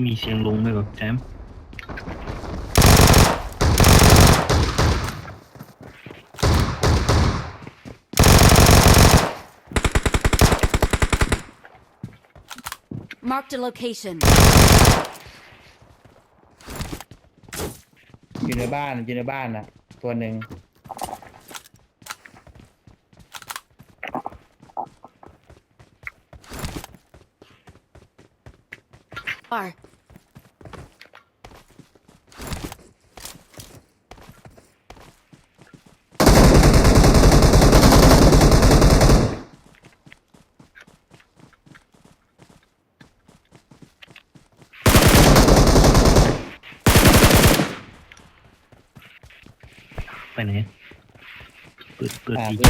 มีเสียงลงไหมแบบแจม Marked a location. อยู่ในบ้านน่ะตัวหนึ่ง R. ไปไหนเปิดสี เพื่อ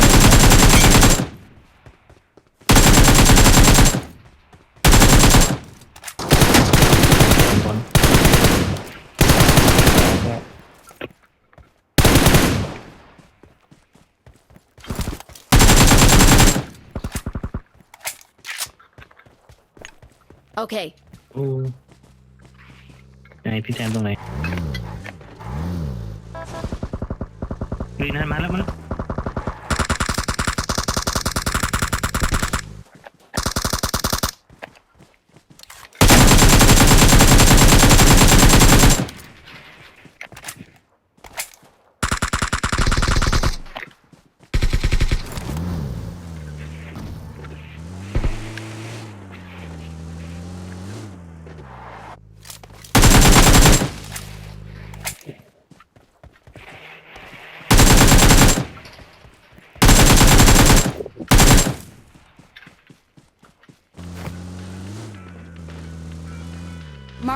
น บอล Okay. โอ้ไหนพี่แจมตรงไหนเฮ้ยนั่นมาแล้วมัน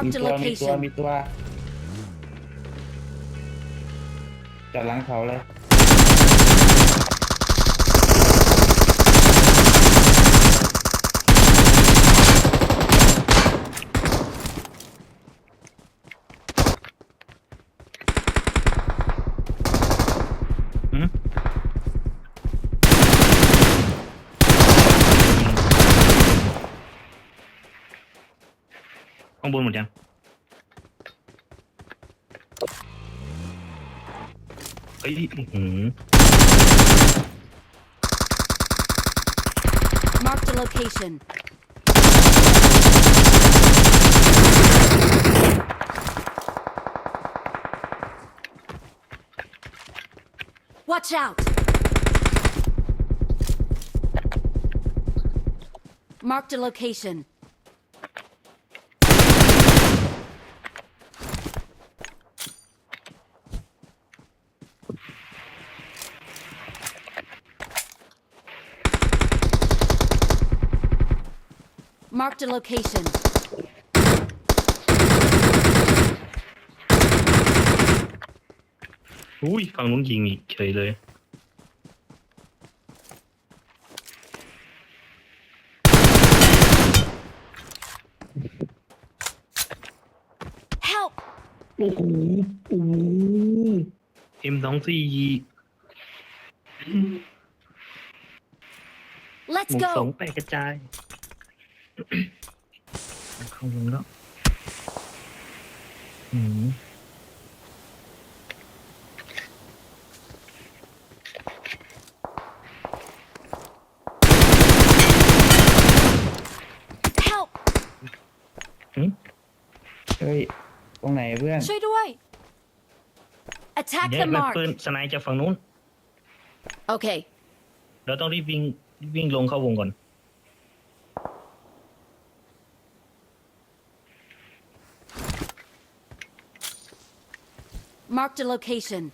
มี Marked a ตัว location. จอดหลังเขาเลย หืมข้างบนหมดยังเฮ้ยMarked a location. Watch out. Marked a location. Marked a location. อุ้ยฝั่งนู้นยิงอีกเฉยเลย Help. โอ้โหM24 Let's หมวกสอง go. แตกกระจายเข้าลงแล้วอืม Help. เฮ้ยตรงไหนเพื่อน ช่วยด้วย Attack แย the กไป mark. ปืนสไนจากฝั่งนู้น Okay. เราต้องรีบวิ่งลงเข้าวงก่อน Marked a location.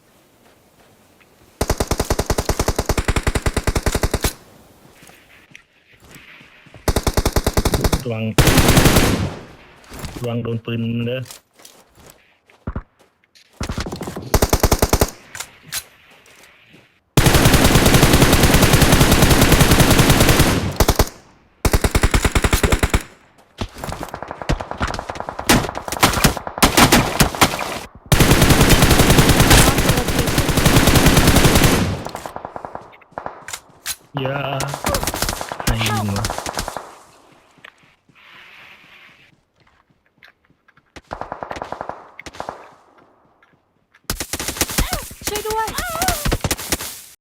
ระวังโดนปืนเด้อ อย่าให้ยิงวะ